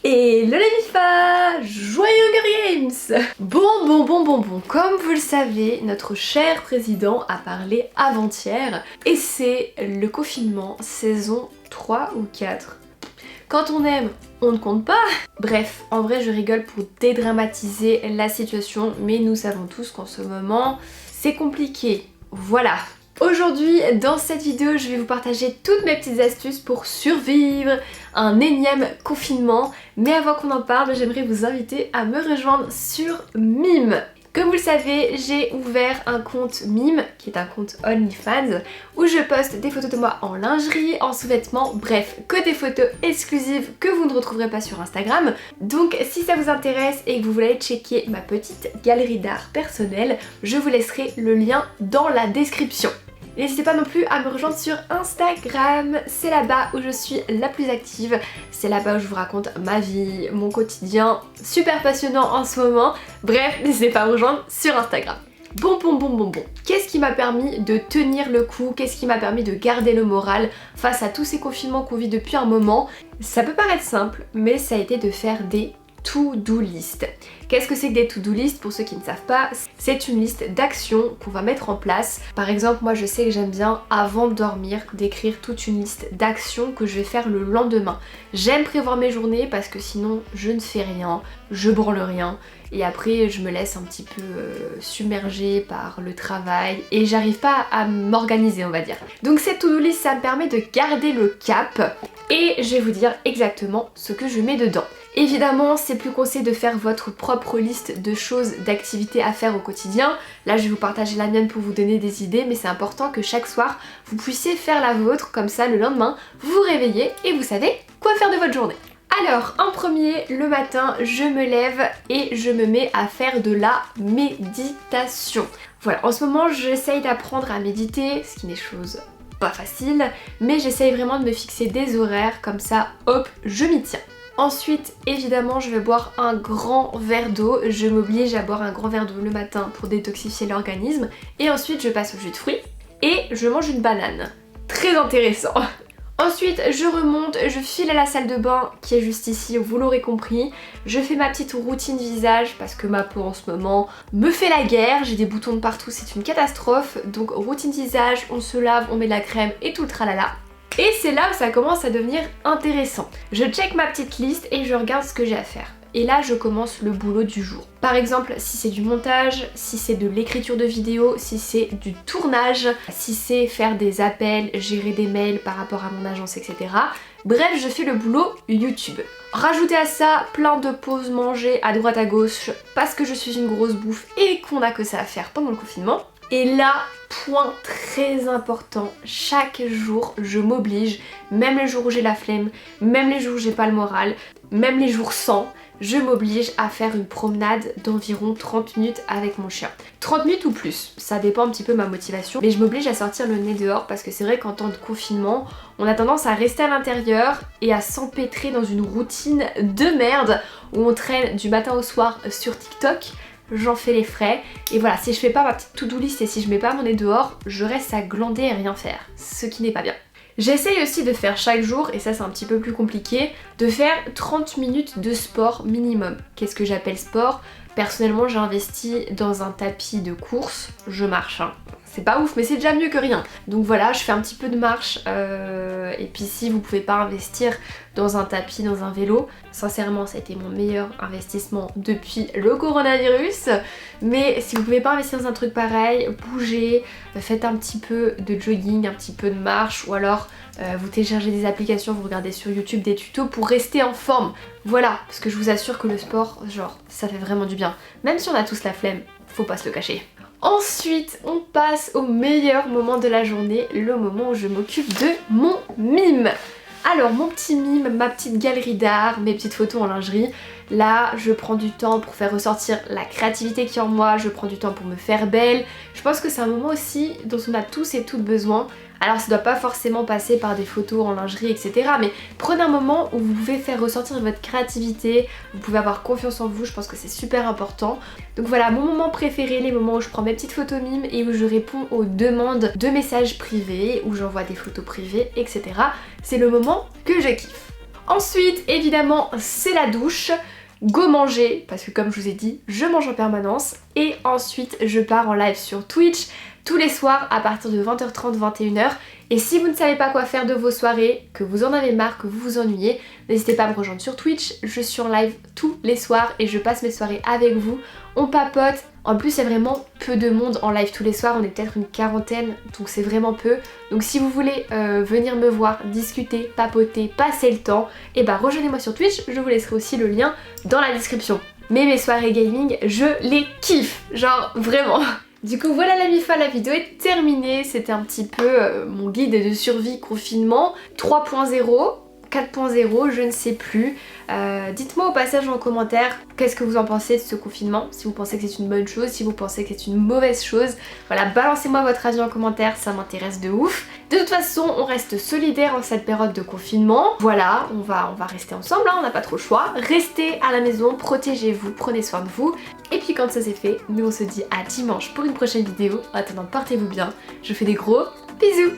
Hello les MIFA, joyeux Games. Bon, comme vous le savez, notre cher président a parlé avant-hier et c'est le confinement saison 3 ou 4. Quand on aime, on ne compte pas. Bref, en vrai je rigole pour dédramatiser la situation, mais nous savons tous qu'en ce moment, c'est compliqué. Voilà. Aujourd'hui, dans cette vidéo, je vais vous partager toutes mes petites astuces pour survivre un énième confinement. Mais avant qu'on en parle, j'aimerais vous inviter à me rejoindre sur Mime. Comme vous le savez, j'ai ouvert un compte Mime, qui est un compte OnlyFans, où je poste des photos de moi en lingerie, en sous-vêtements, bref, que des photos exclusives que vous ne retrouverez pas sur Instagram. Donc si ça vous intéresse et que vous voulez checker ma petite galerie d'art personnelle, je vous laisserai le lien dans la description. N'hésitez pas non plus à me rejoindre sur Instagram, c'est là-bas où je suis la plus active, c'est là-bas où je vous raconte ma vie, mon quotidien, super passionnant en ce moment. Bref, n'hésitez pas à me rejoindre sur Instagram. Bon. Qu'est-ce qui m'a permis de tenir le coup? Qu'est-ce qui m'a permis de garder le moral face à tous ces confinements qu'on vit depuis un moment? Ça peut paraître simple, mais ça a été de faire des to-do list. Qu'est-ce que c'est que des to-do list? Pour ceux qui ne savent pas, c'est une liste d'actions qu'on va mettre en place. Par exemple, moi je sais que j'aime bien avant de dormir d'écrire toute une liste d'actions que je vais faire le lendemain. J'aime prévoir mes journées parce que sinon je ne fais rien, je branle rien et après je me laisse un petit peu submerger par le travail et j'arrive pas à m'organiser, on va dire. Donc cette to-do list, ça me permet de garder le cap et je vais vous dire exactement ce que je mets dedans. Évidemment, c'est plus conseillé de faire votre propre liste de choses, d'activités à faire au quotidien. Là, je vais vous partager la mienne pour vous donner des idées, mais c'est important que chaque soir, vous puissiez faire la vôtre, comme ça, le lendemain, vous vous réveillez et vous savez quoi faire de votre journée. Alors, en premier, le matin, je me lève et je me mets à faire de la méditation. Voilà, en ce moment, j'essaye d'apprendre à méditer, ce qui n'est chose pas facile, mais j'essaye vraiment de me fixer des horaires, comme ça, hop, je m'y tiens. Ensuite, évidemment, je vais boire un grand verre d'eau. Je m'oblige à boire un grand verre d'eau le matin pour détoxifier l'organisme. Et ensuite, je passe au jus de fruits et je mange une banane. Très intéressant. Ensuite, je remonte, je file à la salle de bain qui est juste ici, vous l'aurez compris. Je fais ma petite routine visage parce que ma peau en ce moment me fait la guerre. J'ai des boutons de partout, c'est une catastrophe. Donc routine visage, on se lave, on met de la crème et tout le tralala. Et c'est là où ça commence à devenir intéressant. Je check ma petite liste et je regarde ce que j'ai à faire. Et là, je commence le boulot du jour. Par exemple, si c'est du montage, si c'est de l'écriture de vidéos, si c'est du tournage, si c'est faire des appels, gérer des mails par rapport à mon agence, etc. Bref, je fais le boulot YouTube. Rajoutez à ça plein de pauses manger à droite à gauche parce que je suis une grosse bouffe et qu'on n'a que ça à faire pendant le confinement. Et là, point très important, chaque jour je m'oblige, même les jours où j'ai la flemme, même les jours où j'ai pas le moral, même les jours sans, je m'oblige à faire une promenade d'environ 30 minutes avec mon chien. 30 minutes ou plus, ça dépend un petit peu de ma motivation, mais je m'oblige à sortir le nez dehors parce que c'est vrai qu'en temps de confinement, on a tendance à rester à l'intérieur et à s'empêtrer dans une routine de merde où on traîne du matin au soir sur TikTok. J'en fais les frais et voilà, si je fais pas ma petite to-do list et si je mets pas mon nez dehors, je reste à glander et rien faire, ce qui n'est pas bien. J'essaye aussi de faire chaque jour, et ça c'est un petit peu plus compliqué, de faire 30 minutes de sport minimum. Qu'est-ce que j'appelle sport? Personnellement, j'ai investi dans un tapis de course, je marche hein. C'est pas ouf mais c'est déjà mieux que rien. Donc voilà, je fais un petit peu de marche et puis si vous pouvez pas investir dans un tapis, dans un vélo, sincèrement ça a été mon meilleur investissement depuis le coronavirus. Mais si vous pouvez pas investir dans un truc pareil, bougez, faites un petit peu de jogging, un petit peu de marche ou alors vous téléchargez des applications, vous regardez sur YouTube des tutos pour rester en forme. Voilà, parce que je vous assure que le sport, genre, ça fait vraiment du bien. Même si on a tous la flemme, faut pas se le cacher. Ensuite, on passe au meilleur moment de la journée, le moment où je m'occupe de mon mime. Alors, mon petit mime, ma petite galerie d'art, mes petites photos en lingerie, là, je prends du temps pour faire ressortir la créativité qui est en moi, je prends du temps pour me faire belle. Je pense que c'est un moment aussi dont on a tous et toutes besoin. Alors ça doit pas forcément passer par des photos en lingerie, etc. Mais prenez un moment où vous pouvez faire ressortir votre créativité, vous pouvez avoir confiance en vous, je pense que c'est super important. Donc voilà, mon moment préféré, les moments où je prends mes petites photos mimes et où je réponds aux demandes de messages privés, où j'envoie des photos privées, etc. C'est le moment que je kiffe. Ensuite, évidemment, c'est la douche. Go manger, parce que comme je vous ai dit, je mange en permanence. Et ensuite, je pars en live sur Twitch tous les soirs à partir de 20h30, 21h. Et si vous ne savez pas quoi faire de vos soirées, que vous en avez marre, que vous vous ennuyez, n'hésitez pas à me rejoindre sur Twitch. Je suis en live tous les soirs et je passe mes soirées avec vous. On papote. En plus, il y a vraiment peu de monde en live tous les soirs. On est peut-être une quarantaine, donc c'est vraiment peu. Donc si vous voulez venir me voir, discuter, papoter, passer le temps, et bah rejoignez-moi sur Twitch. Je vous laisserai aussi le lien dans la description. Mais mes soirées gaming, je les kiffe. Genre vraiment. Du coup voilà la mi-fin, la vidéo est terminée, c'était un petit peu mon guide de survie confinement 3.0, 4.0, je ne sais plus. Dites-moi au passage en commentaire qu'est-ce que vous en pensez de ce confinement, si vous pensez que c'est une bonne chose, si vous pensez que c'est une mauvaise chose. Voilà, balancez-moi votre avis en commentaire, ça m'intéresse de ouf. De toute façon, on reste solidaires en cette période de confinement. Voilà, on va rester ensemble, hein, on n'a pas trop le choix. Restez à la maison, protégez-vous, prenez soin de vous. Et puis quand ça c'est fait, nous on se dit à dimanche pour une prochaine vidéo. En attendant, portez-vous bien. Je vous fais des gros bisous.